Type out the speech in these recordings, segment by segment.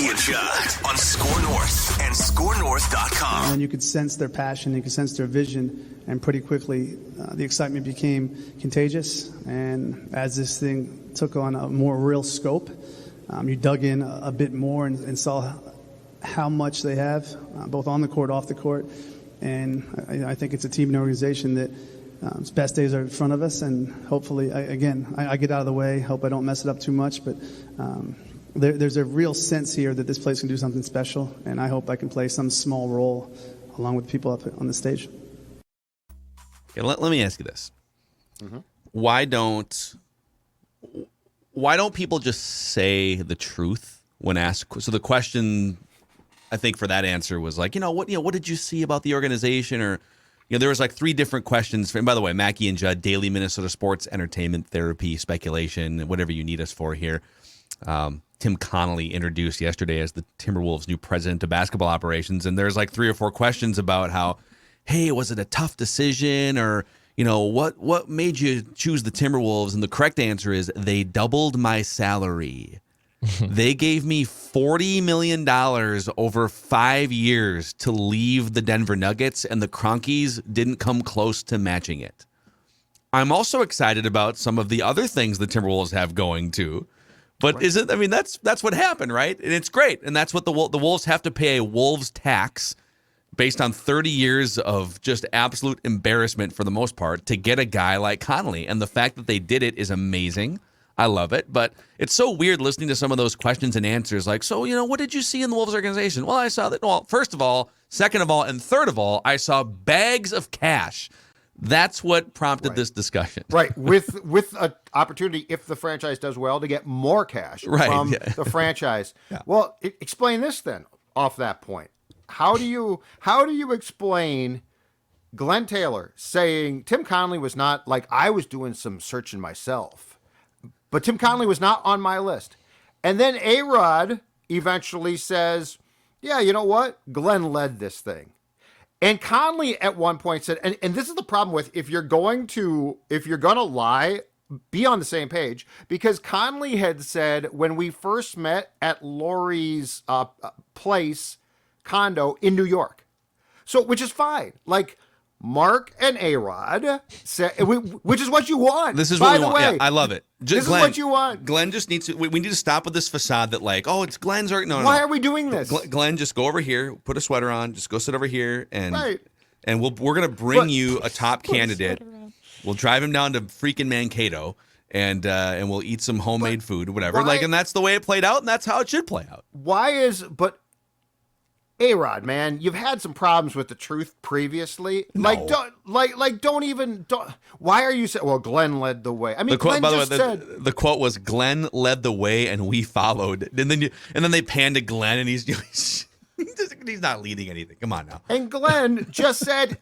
and Judd on Score North and ScoreNorth.com. And you could sense their passion, you could sense their vision, and pretty quickly the excitement became contagious. And as this thing took on a more real scope, you dug in a bit more and saw how much they have, both on the court, off the court. And I think it's a team and organization that its best days are in front of us. And hopefully, I get out of the way, hope I don't mess it up too much. But there's a real sense here that this place can do something special. And I hope I can play some small role along with people up on the stage. Okay, let me ask you this. Mm-hmm. Why don't people just say the truth when asked? So the question, I think, for that answer was like, what did you see about the organization? Or, there was like 3 different questions. And by the way, Mackey and Judd, daily Minnesota sports, entertainment, therapy, speculation, whatever you need us for here. Tim Connelly introduced yesterday as the Timberwolves' new president of basketball operations. And there's like 3 or 4 questions about how, hey, was it a tough decision? Or, what made you choose the Timberwolves? And the correct answer is they doubled my salary. They gave me $40 million over 5 years to leave the Denver Nuggets, and the Cronkies didn't come close to matching it. I'm also excited about some of the other things the Timberwolves have going too. But that's what happened, right? And it's great. And that's what the Wolves have to pay a Wolves tax based on 30 years of just absolute embarrassment for the most part to get a guy like Connelly. And the fact that they did it is amazing. I love it. But it's so weird listening to some of those questions and answers like, so, what did you see in the Wolves organization? Well, I saw that, first of all, second of all, and third of all, I saw bags of cash. That's what prompted this discussion. Right. With an opportunity, if the franchise does well, to get more cash from the franchise. Yeah. Well, explain this then off that point. How do you explain Glen Taylor saying Tim Connelly was not, like, I was doing some searching myself, but Tim Connelly was not on my list. And then A-Rod eventually says, yeah, you know what? Glen led this thing. And Connelly at one point said, and this is the problem with if you're gonna lie, be on the same page, because Connelly had said when we first met at Laurie's condo in New York, so which is fine. Like Mark and A-Rod said, which is what you want. This is what we want. Yeah, I love it. This is what you want. Glen just needs to. We need to stop with this facade that like, oh, it's Glen's. No. Why are we doing this? Glen, just go over here, put a sweater on, just go sit over here, and we're gonna bring you a top candidate. We'll drive him down to freaking Mankato, and we'll eat some homemade food, whatever. And that's the way it played out, and that's how it should play out. A-Rod, man, you've had some problems with the truth previously. No. Why are you saying, well, Glen led the way? I mean, Glen just said. The quote was, Glen led the way and we followed. And then they panned to Glen and he's not leading anything. Come on now. And Glen just said,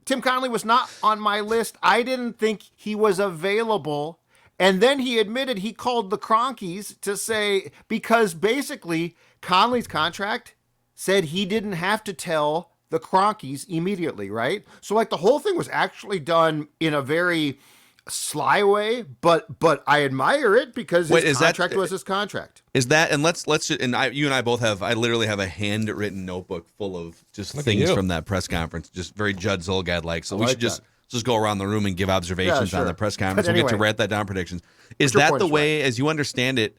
Tim Connelly was not on my list. I didn't think he was available. And then he admitted he called the Cronkies to say, because basically Connelly's contract said he didn't have to tell the Cronkies immediately, right? So like the whole thing was actually done in a very sly way, but I admire it because his contract was his contract. Is that, and let's you and I both have, I literally have a handwritten notebook full of just things from that press conference, just very Judd Zolgad like. So we should just go around the room and give observations on the press conference. We'll get to write that down predictions. Is that the way, as you understand it,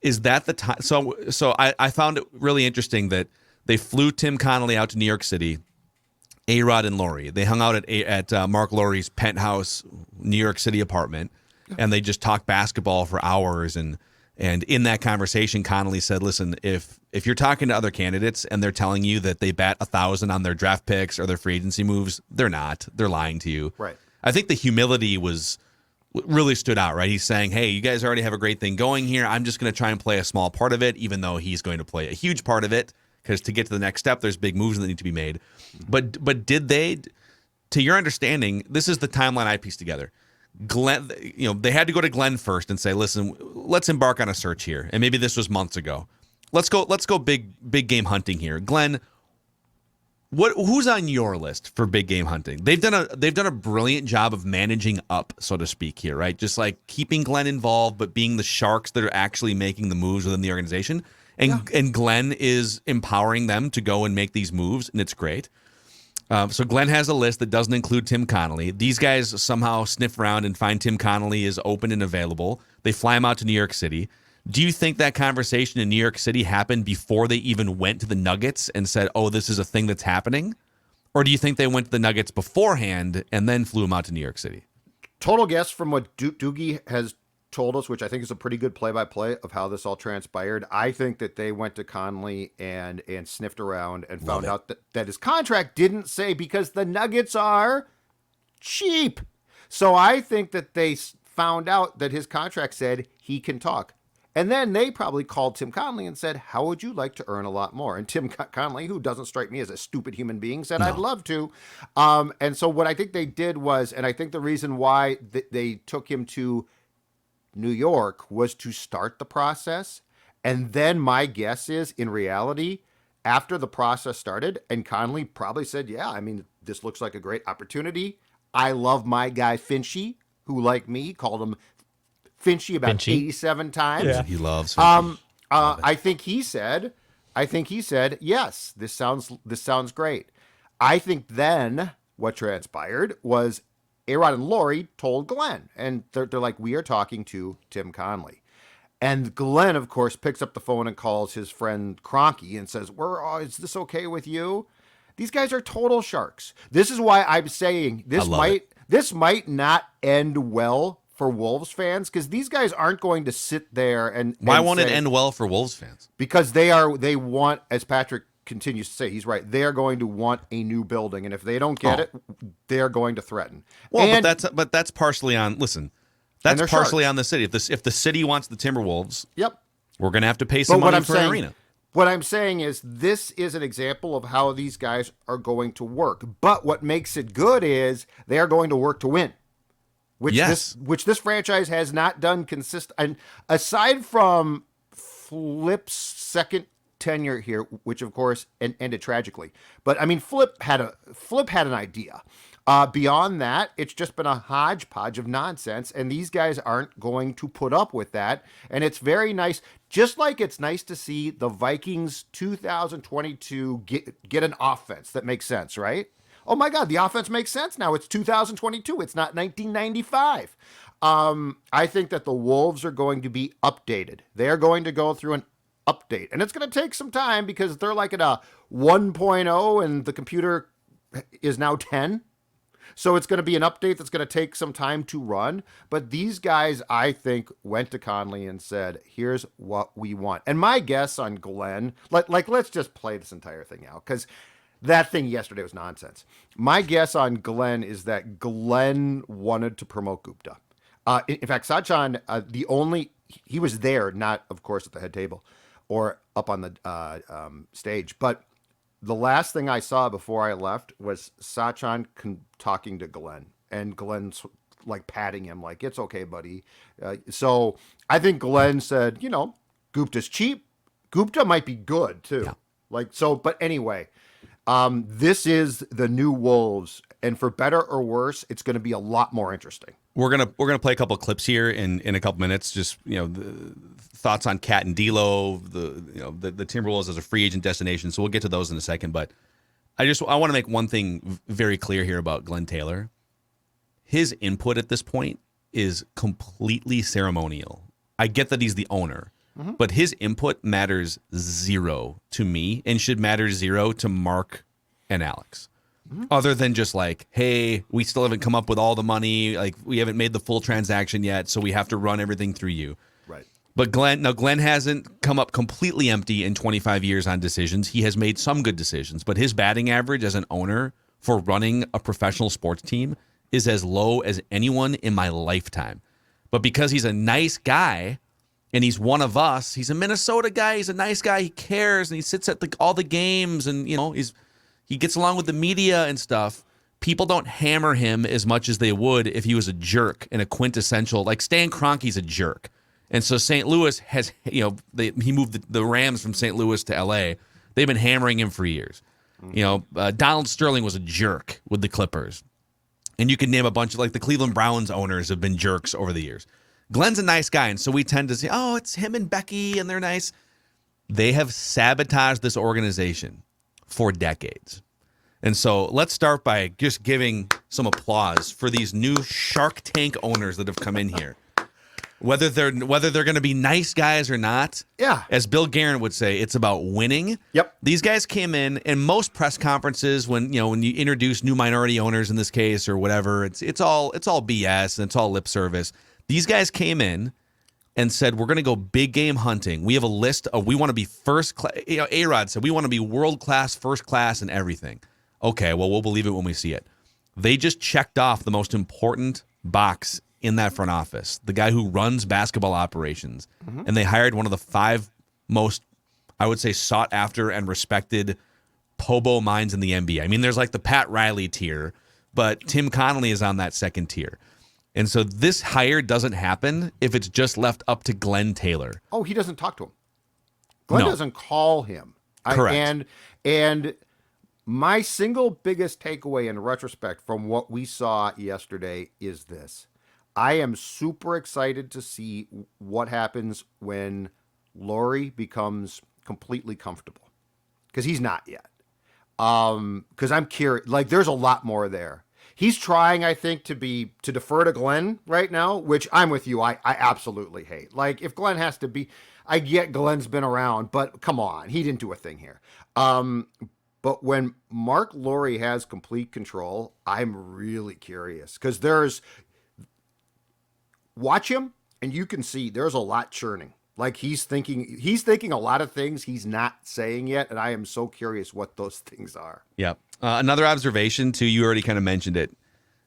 is that the time? So I found it really interesting that they flew Tim Connelly out to New York City, A-Rod and Laurie. They hung out at Mark Laurie's penthouse New York City apartment, and they just talked basketball for hours. And in that conversation, Connelly said, listen, if you're talking to other candidates and they're telling you that they bat 1,000 on their draft picks or their free agency moves, they're not. They're lying to you. Right. I think the humility really stood out, right? He's saying, hey, you guys already have a great thing going here. I'm just going to try and play a small part of it, even though he's going to play a huge part of it. Because to get to the next step, there's big moves that need to be made. But did they, to your understanding, this is the timeline I pieced together. Glen, they had to go to Glen first and say, listen, let's embark on a search here. And maybe this was months ago. Let's go big game hunting here. Glen, who's on your list for big game hunting? They've done a brilliant job of managing up, so to speak, here, right? Just like keeping Glen involved, but being the sharks that are actually making the moves within the organization. And Glen is empowering them to go and make these moves, and it's great. So Glen has a list that doesn't include Tim Connelly. These guys somehow sniff around and find Tim Connelly is open and available. They fly him out to New York City. Do you think that conversation in New York City happened before they even went to the Nuggets and said, oh, this is a thing that's happening? Or do you think they went to the Nuggets beforehand and then flew him out to New York City? Total guess from what Doogie has told us, which I think is a pretty good play-by-play of how this all transpired. I think that they went to Connelly and sniffed around and found out that his contract didn't say, because the Nuggets are cheap. So I think that they found out that his contract said he can talk. And then they probably called Tim Connelly and said, how would you like to earn a lot more? And Tim Connelly, who doesn't strike me as a stupid human being, said, I'd love to. And so what I think they did was, and I think the reason why they took him to New York was to start the process. And then my guess is, in reality, after the process started, and Connelly probably said, yeah, I mean, this looks like a great opportunity. I love my guy Finchy, who, like me, called him Finchy about 87 times. Yeah. He loves Finchy. I think he said, yes, this sounds great. I think then what transpired was A-Rod and Lori told Glen, and they're like, we are talking to Tim Connelly. And Glen, of course, picks up the phone and calls his friend Kroenke and says, is this okay with you? These guys are total sharks. This is why I'm saying this might not end well for Wolves fans, because these guys aren't going to sit there and why won't it end well for Wolves fans? Because they want, as Patrick continues to say, he's right, they are going to want a new building, and if they don't get it, they're going to threaten. Well, but that's partially on. Listen, that's partially on the city. If the city wants the Timberwolves, we're going to have to pay some money for an arena. What I'm saying is, this is an example of how these guys are going to work. But what makes it good is they are going to work to win. Which this franchise has not done consistent. And aside from Flip's second tenure here, which of course ended tragically, but I mean, Flip had an idea. Beyond that, it's just been a hodgepodge of nonsense, and these guys aren't going to put up with that. And it's very nice, just like it's nice to see the Vikings 2022 get an offense that makes sense, right? Oh my God, the offense makes sense now. It's 2022. It's not 1995. I think that the Wolves are going to be updated. They're going to go through an update. And it's going to take some time because they're like at a 1.0 and the computer is now 10. So it's going to be an update that's going to take some time to run. But these guys, I think, went to Connelly and said, here's what we want. And my guess on Glen, let's just play this entire thing out, because that thing yesterday was nonsense. My guess on Glen is that Glen wanted to promote Gupta. In fact, Sachan, he was there, not, of course, at the head table or up on the stage. But the last thing I saw before I left was Sachan talking to Glen. And Glen's like patting him like, it's okay, buddy. So I think Glen said, Gupta's cheap. Gupta might be good, too. Yeah. But anyway... this is the new Wolves, and for better or worse, it's going to be a lot more interesting. We're gonna play a couple of clips here in a couple minutes. Just the thoughts on Cat and D'Lo, the Timberwolves as a free agent destination. So we'll get to those in a second. But I want to make one thing very clear here about Glen Taylor. His input at this point is completely ceremonial. I get that he's the owner. Mm-hmm. But his input matters zero to me and should matter zero to Mark and Alex. Mm-hmm. Other than just like, hey, we still haven't come up with all the money. Like, we haven't made the full transaction yet, so we have to run everything through you. Right. But Glen hasn't come up completely empty in 25 years on decisions. He has made some good decisions, but his batting average as an owner for running a professional sports team is as low as anyone in my lifetime. But because he's a nice guy, and he's one of us. He's a Minnesota guy. He's a nice guy. He cares, and he sits at all the games, and he gets along with the media and stuff. People don't hammer him as much as they would if he was a jerk and a quintessential. Like Stan Kroenke's a jerk, and so St. Louis has he moved the Rams from St. Louis to L.A. They've been hammering him for years. Mm-hmm. Donald Sterling was a jerk with the Clippers, and you can name a bunch of the Cleveland Browns owners have been jerks over the years. Glen's a nice guy, and so we tend to say, oh, it's him and Becky, and they're nice. They have sabotaged this organization for decades. And so let's start by just giving some applause for these new Shark Tank owners that have come in here. Whether they're going to be nice guys or not, as Bill Guerin would say, it's about winning. Yep. These guys came in most press conferences when you introduce new minority owners in this case or whatever, it's all BS and it's all lip service. These guys came in and said, we're going to go big game hunting. We have a list of, we want to be first class. A-Rod said, we want to be world class, first class, and everything. Okay, well, we'll believe it when we see it. They just checked off the most important box in that front office, the guy who runs basketball operations. Mm-hmm. And they hired one of the 5 most, I would say, sought after and respected Pobo minds in the NBA. I mean, there's like the Pat Riley tier, but Tim Connelly is on that second tier. And so this hire doesn't happen if it's just left up to Glen Taylor. Oh, he doesn't talk to him. Glen doesn't call him. Correct. And my single biggest takeaway in retrospect from what we saw yesterday is this. I am super excited to see what happens when Laurie becomes completely comfortable. Because he's not yet. Because I'm curious. Like, there's a lot more there. He's trying, I think, to defer to Glen right now, which I'm with you. I absolutely hate. Like, if Glen has to be, I get Glen's been around, but come on, he didn't do a thing here. But when Mark Laurie has complete control, I'm really curious because watch him and you can see there's a lot churning. Like he's thinking a lot of things he's not saying yet. And I am so curious what those things are. Yep. Another observation too, you already kind of mentioned it.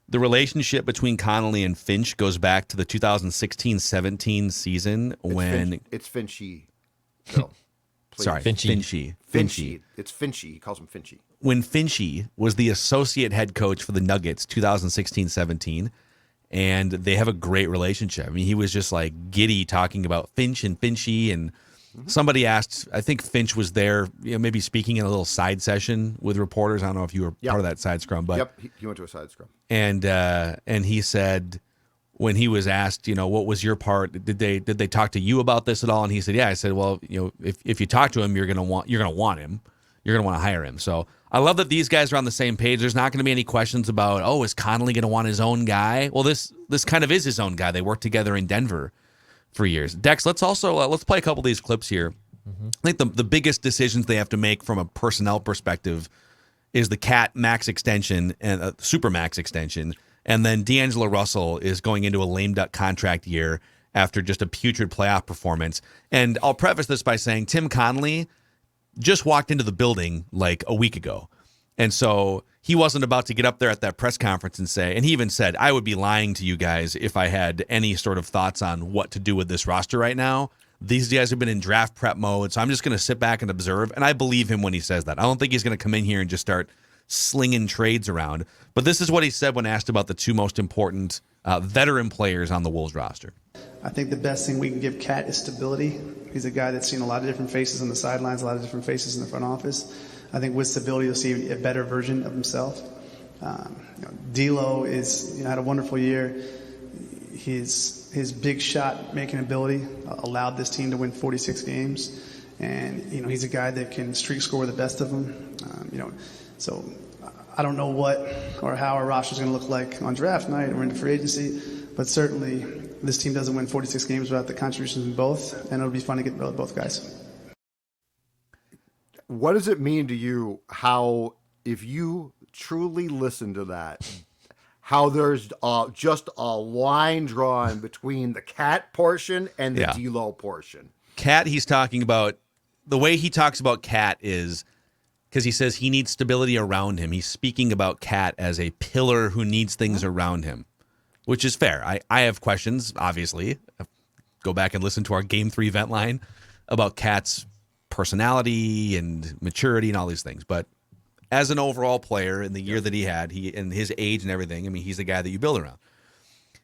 The relationship between Connelly and Finch goes back to the 2016-17 season when it's Finchy. Bill. Sorry, Finchy. It's Finchy. He calls him Finchy. When Finchy was the associate head coach for the Nuggets, 2016-17, and they have a great relationship. I mean, he was just like giddy talking about Finch and Finchy, and somebody asked, I think Finch was there, maybe speaking in a little side session with reporters. I don't know if you were part of that side scrum, but he went to a side scrum. And he said, when he was asked, what was your part? Did they talk to you about this at all? And he said, yeah. I said, well, if you talk to him, you're gonna want him. You're gonna want to hire him. So I love that these guys are on the same page. There's not going to be any questions about, is Connelly going to want his own guy? Well, this kind of is his own guy. They worked together in Denver for years. Dex, let's also let's play a couple of these clips here. Mm-hmm. I think the biggest decisions they have to make from a personnel perspective is the Cat max extension and super max extension. And then D'Angelo Russell is going into a lame duck contract year after just a putrid playoff performance. And I'll preface this by saying Tim Connelly just walked into the building like a week ago. And so he wasn't about to get up there at that press conference and say, and he even said, I would be lying to you guys if I had any sort of thoughts on what to do with this roster right now. These guys have been in draft prep mode, so I'm just going to sit back and observe. And I believe him when he says that. I don't think he's going to come in here and just start slinging trades around. But this is what he said when asked about the 2 most important veteran players on the Wolves roster. I think the best thing we can give Cat is stability. He's a guy that's seen a lot of different faces on the sidelines, a lot of different faces in the front office. I think with stability, you'll see a better version of himself. D'Lo had a wonderful year. His big shot making ability allowed this team to win 46 games. And, he's a guy that can streak score the best of them. So I don't know what or how our roster is going to look like on draft night or into free agency, but certainly this team doesn't win 46 games without the contributions in both, and it'll be fun to get both guys. What does it mean to you how, if you truly listen to that, how there's just a line drawn between the Cat portion and the D'Lo portion? Cat, he's talking about, the way he talks about Cat is, because he says he needs stability around him. He's speaking about Cat as a pillar who needs things around him, which is fair. I have questions, obviously. Go back and listen to our Game 3 vent line about Cat's personality and maturity and all these things. But as an overall player in the year that he had, and his age and everything, I mean, he's the guy that you build around.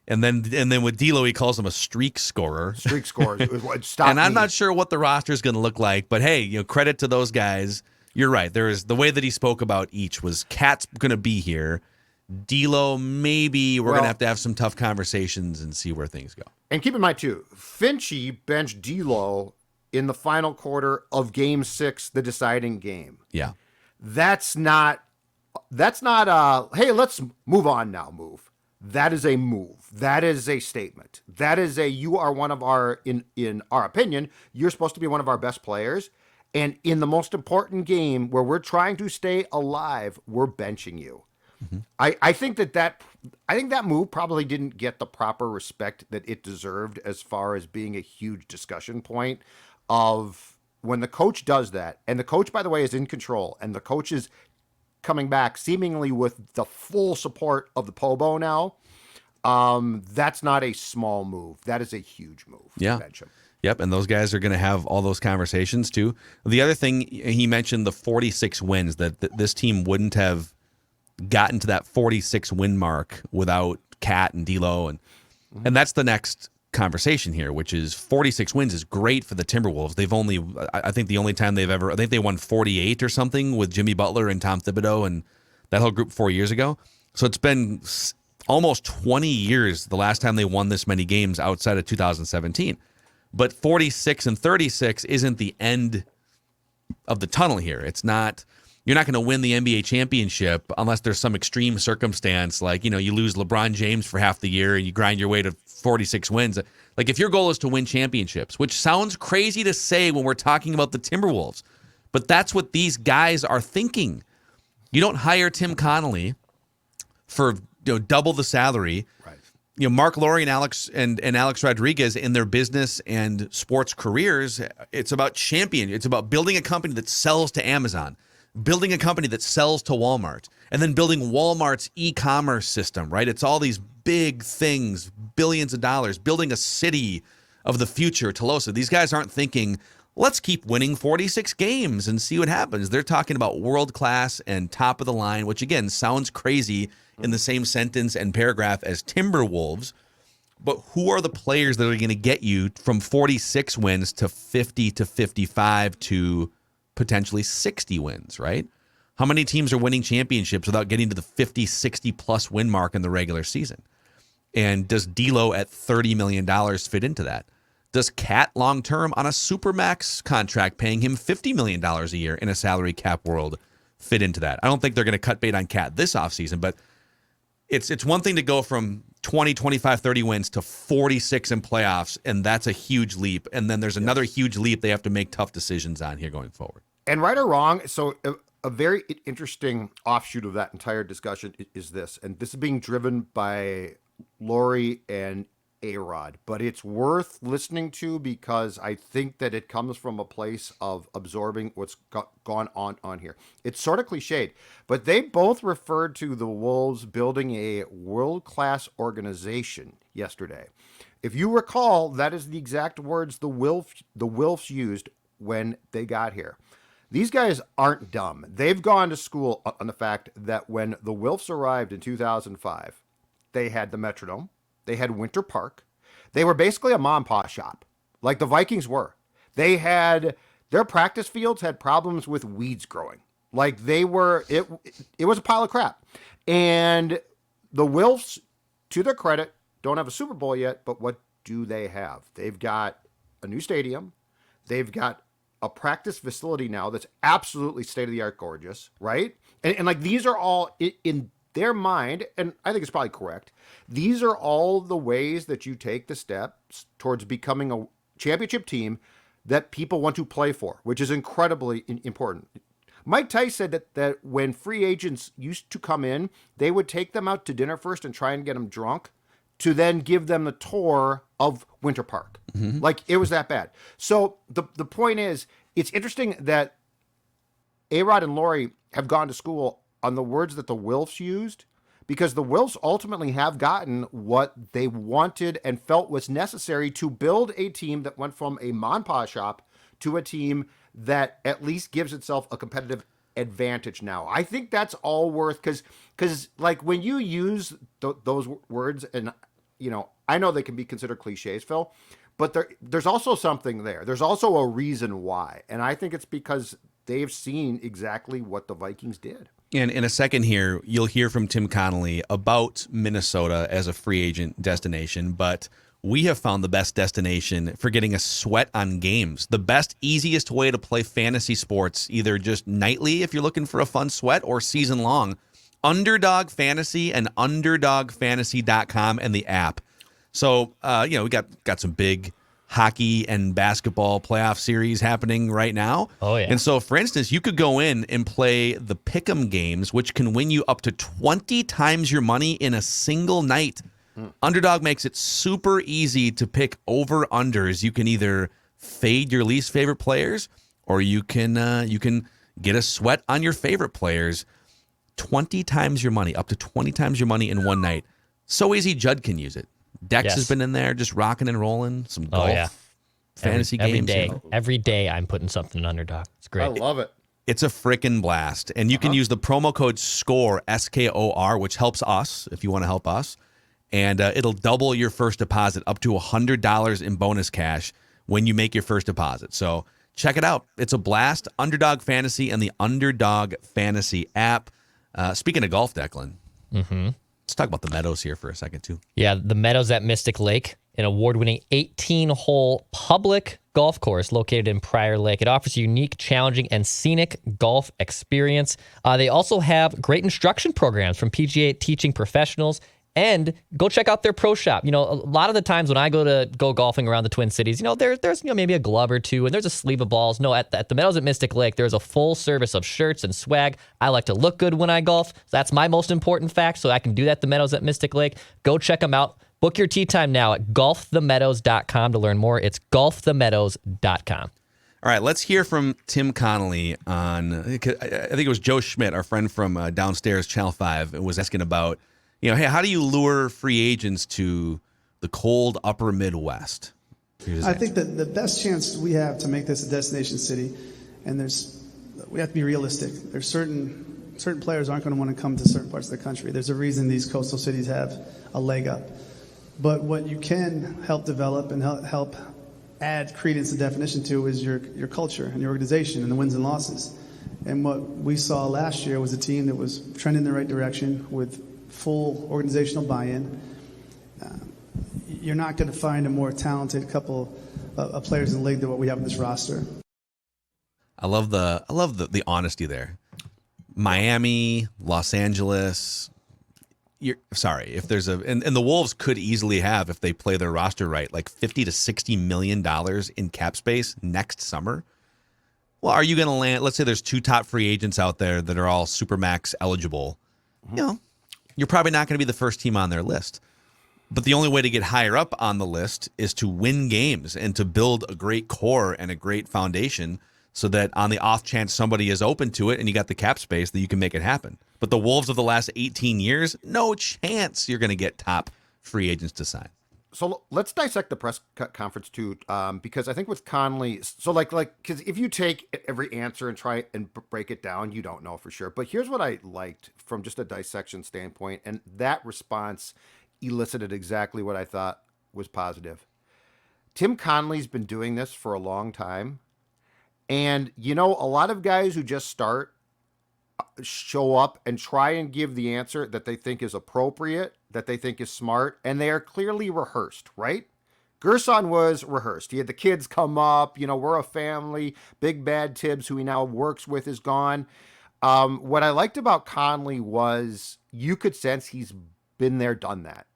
And then with D'Lo, he calls him a streak scorer. Streak scorer. And I'm not sure what the roster is going to look like, but hey, credit to those guys. You're right. There is the way that he spoke about each was Cat's going to be here. D'Lo, maybe we're going to have some tough conversations and see where things go. And keep in mind, too, Finchy benched D'Lo in the final quarter of Game 6, the deciding game. Yeah. That's not hey, let's move on now move. That is a move. That is a statement. That is you are one of our, in our opinion, you're supposed to be one of our best players. And in the most important game where we're trying to stay alive, we're benching you. Mm-hmm. I think that move probably didn't get the proper respect that it deserved as far as being a huge discussion point of when the coach does that. And the coach, by the way, is in control. And the coach is coming back seemingly with the full support of the Pobo now. That's not a small move. That is a huge move. Yeah. To bench him. Yep, and those guys are going to have all those conversations too. The other thing, he mentioned the 46 wins, that this team wouldn't have gotten to that 46 win mark without Cat and D'Lo, and that's the next conversation here, which is 46 wins is great for the Timberwolves. They've only, I think the only time I think they won 48 or something with Jimmy Butler and Tom Thibodeau and that whole group 4 years ago. So it's been almost 20 years the last time they won this many games outside of 2017. But 46 and 36 isn't the end of the tunnel here. It's not, you're not going to win the NBA championship unless there's some extreme circumstance, like, you lose LeBron James for half the year and you grind your way to 46 wins. Like, if your goal is to win championships, which sounds crazy to say when we're talking about the Timberwolves, but that's what these guys are thinking. You don't hire Tim Connelly for double the salary. Right. Mark Lowry and Alex Rodriguez in their business and sports careers, it's about It's about building a company that sells to Amazon, building a company that sells to Walmart, and then building Walmart's e-commerce system, right? It's all these big things, billions of dollars, building a city of the future, Tolosa. These guys aren't thinking, let's keep winning 46 games and see what happens. They're talking about world-class and top of the line, which again sounds crazy in the same sentence and paragraph as Timberwolves, but who are the players that are going to get you from 46 wins to 50 to 55 to potentially 60 wins, right? How many teams are winning championships without getting to the 50, 60 plus win mark in the regular season? And does D'Lo at $30 million fit into that? Does Cat long-term on a Supermax contract paying him $50 million a year in a salary cap world fit into that? I don't think they're going to cut bait on Cat this offseason, but it's one thing to go from 20, 25, 30 wins to 46 in playoffs, and that's a huge leap. And then there's another huge leap they have to make tough decisions on here going forward. And right or wrong, so a very interesting offshoot of that entire discussion is this, and this is being driven by Lowry and A-Rod, but it's worth listening to because I think that it comes from a place of absorbing what's gone on here. It's sort of cliched, but they both referred to the Wolves building a world-class organization yesterday. If you recall, that is the exact words the Wolves used when they got here. These guys aren't dumb. They've gone to school on the fact that when the Wolves arrived in 2005, they had the Metrodome. They had Winter Park. They were basically a mom and pop shop, like the Vikings were. They had, their practice fields had problems with weeds growing. Like they were, it was a pile of crap. And the Wolves, to their credit, don't have a Super Bowl yet, but what do they have? They've got a new stadium. They've got a practice facility now that's absolutely state-of-the-art gorgeous, right? And like these are all in their mind, and I think it's probably correct, these are all the ways that you take the steps towards becoming a championship team that people want to play for, which is incredibly important. Mike Tice said that when free agents used to come in, they would take them out to dinner first and try and get them drunk to then give them the tour of Winter Park. Mm-hmm. Like, it was that bad. So the point is, it's interesting that A-Rod and Lowry have gone to school on the words that the Wolves used, because the Wolves ultimately have gotten what they wanted and felt was necessary to build a team that went from a mom and pop shop to a team that at least gives itself a competitive advantage now. I think that's all worth, because like when you use those words, and I know they can be considered cliches, Phil, but there's also something there. There's also a reason why, and I think it's because they've seen exactly what the Vikings did. And in a second here, you'll hear from Tim Connelly about Minnesota as a free agent destination. But we have found the best destination for getting a sweat on games. The best, easiest way to play fantasy sports, either just nightly if you're looking for a fun sweat or season long. Underdog Fantasy and UnderdogFantasy.com and the app. So, we got some big hockey and basketball playoff series happening right now. Oh, yeah. And so, for instance, you could go in and play the Pick'em games, which can win you up to 20 times your money in a single night. Underdog makes it super easy to pick over-unders. You can either fade your least favorite players, or you can get a sweat on your favorite players. 20 times your money, up to 20 times your money in one night. So easy, Judd can use it. Dex has been in there just rocking and rolling. Some golf, fantasy games. Every day I'm putting something in Underdog. It's great. I love it. It's a freaking blast. And you can use the promo code SCORE, S-K-O-R, which helps us if you want to help us. And it'll double your first deposit up to $100 in bonus cash when you make your first deposit. So check it out. It's a blast. Underdog Fantasy and the Underdog Fantasy app. Speaking of golf, Declan, let's talk about the Meadows here for a second, too. Yeah, the Meadows at Mystic Lake, an award-winning 18-hole public golf course located in Prior Lake. It offers a unique, challenging, and scenic golf experience. They also have great instruction programs from PGA teaching professionals. And go check out their pro shop. A lot of the times when I go golfing around the Twin Cities, there's maybe a glove or two, and there's a sleeve of balls. No, at the Meadows at Mystic Lake, there's a full service of shirts and swag. I like to look good when I golf. That's my most important fact, so I can do that at the Meadows at Mystic Lake. Go check them out. Book your tee time now at golfthemeadows.com to learn more. It's golfthemeadows.com. All right, let's hear from Tim Connelly on, I think it was Joe Schmidt, our friend from downstairs, Channel 5, was asking about, hey, how do you lure free agents to the cold upper Midwest? I think that the best chance we have to make this a destination city, and we have to be realistic. There's certain players aren't going to want to come to certain parts of the country. There's a reason these coastal cities have a leg up. But what you can help develop and help add credence and definition to is your culture and your organization and the wins and losses. And what we saw last year was a team that was trending in the right direction with full organizational buy-in. You're not going to find a more talented couple of players in the league than what we have in this roster. I love the honesty there. Miami, Los Angeles. If there's and the Wolves could easily have, if they play their roster right, like $50 to $60 million in cap space next summer. Well, are you going to land? Let's say there's two top free agents out there that are all Supermax eligible. You're probably not going to be the first team on their list. But the only way to get higher up on the list is to win games and to build a great core and a great foundation so that on the off chance somebody is open to it and you got the cap space, that you can make it happen. But the Wolves of the last 18 years, no chance you're going to get top free agents to sign. So let's dissect the press conference too, because I think with Connelly, so because if you take every answer and try and break it down, you don't know for sure. But here's what I liked from just a dissection standpoint, and that response elicited exactly what I thought was positive. Tim Connelly's been doing this for a long time, and a lot of guys who just start show up and try and give the answer that they think is appropriate, that they think is smart, and they are clearly rehearsed, right? Gerson was rehearsed. He had the kids come up, we're a family. Big Bad Tibbs, who he now works with, is gone. What I liked about Connelly was you could sense he's been there, done that.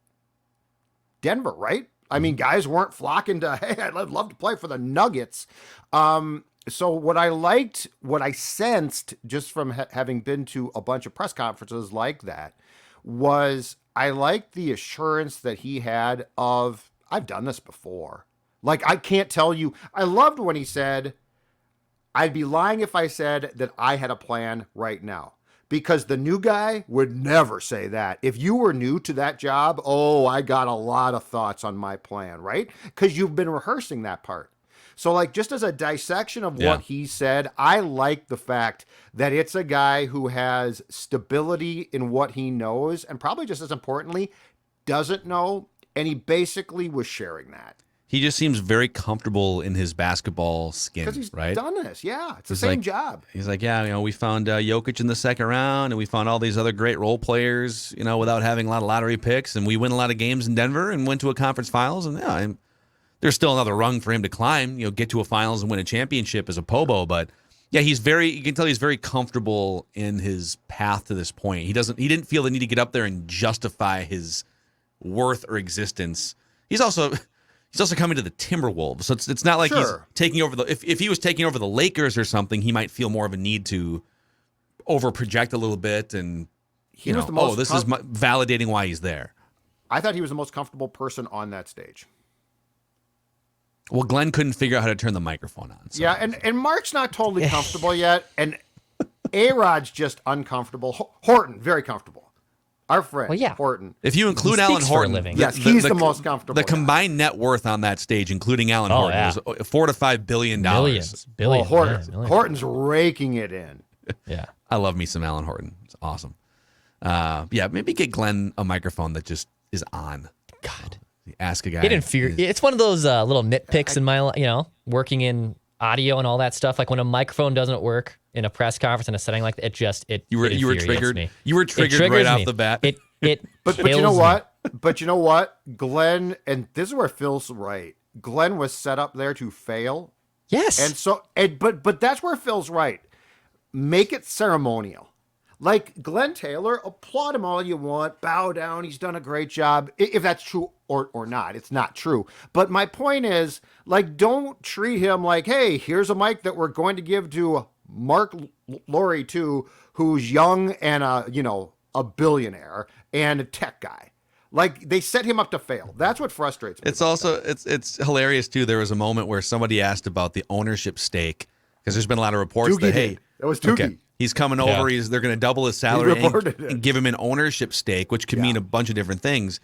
Denver, right? I mean, guys weren't flocking to, hey, I'd love to play for the Nuggets. So what I sensed just from having been to a bunch of press conferences like that was I liked the assurance that he had of, I've done this before. Like, I can't tell you. I loved when he said, I'd be lying if I said that I had a plan right now. Because the new guy would never say that. If you were new to that job, I got a lot of thoughts on my plan, right? Because you've been rehearsing that part. So just as a dissection of what he said, I like the fact that it's a guy who has stability in what he knows, and probably just as importantly, doesn't know, and he basically was sharing that. He just seems very comfortable in his basketball skin, Because he's right? done this. Yeah, it's the same job. He's like, yeah, we found Jokic in the second round, and we found all these other great role players, without having a lot of lottery picks, and we win a lot of games in Denver and went to a conference finals, and there's still another rung for him to climb, get to a finals and win a championship as a Pobo, but yeah, you can tell he's very comfortable in his path to this point. He didn't feel the need to get up there and justify his worth or existence. He's also coming to the Timberwolves, so it's not like he's taking over if he was taking over the Lakers or something, he might feel more of a need to overproject a little bit and this is validating why he's there. I thought he was the most comfortable person on that stage. Well, Glenn couldn't figure out how to turn the microphone on. So. Yeah, and Mark's not totally comfortable yet, and A-Rod's just uncomfortable. Horton, very comfortable. Our friend, Horton. If you include Alan Horton, yes, he's the most comfortable. The combined net worth on that stage, including Alan Horton, is $4 to $5 billion. Billions. Well, Horton's raking it in. Yeah, I love me some Alan Horton. It's awesome. Maybe get Glenn a microphone that just is on. God. Ask a guy. It infuriates. It's one of those little nitpicks in my, working in audio and all that stuff. Like when a microphone doesn't work in a press conference in a setting like that, you were triggered. Me. You were triggered right off the bat. But you know what? But you know what? Glenn, and this is where Phil's right. Glenn was set up there to fail. Yes. And so, but that's where Phil's right. Make it ceremonial. Like Glen Taylor, applaud him all you want, bow down, he's done a great job. If that's true or not, it's not true. But my point is, don't treat him like, hey, here's a mic that we're going to give to Mark Laurie too, who's young and a billionaire and a tech guy. They set him up to fail. That's what frustrates me. It's also it's hilarious too. There was a moment where somebody asked about the ownership stake because there's been a lot of reports that was Doogie. Okay, he's coming over. They're going to double his salary and give him an ownership stake, which could mean a bunch of different things.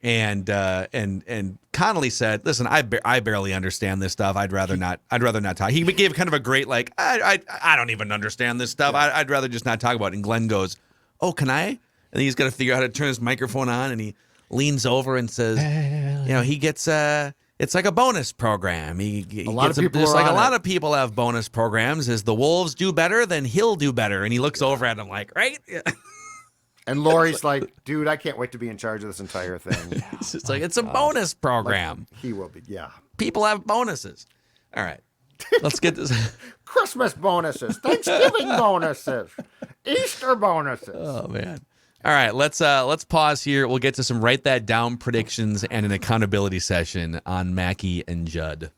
And Connelly said, "Listen, I barely understand this stuff. I'd rather not talk." He gave kind of a great I don't even understand this stuff. I'd rather just not talk about it. And Glenn goes, "Oh, can I?" And he's got to figure out how to turn his microphone on, and he leans over and says, he gets it's like a bonus program. A lot of people have bonus programs. As the Wolves do better, then he'll do better. And he looks over at him like, right? And Laurie's like, dude, I can't wait to be in charge of this entire thing. It's a bonus program. He will be, yeah. People have bonuses. All right. Let's get this. Christmas bonuses, Thanksgiving bonuses, Easter bonuses. Oh, man. All right, let's pause here. We'll get to some write that down predictions and an accountability session on Mackey and Judd.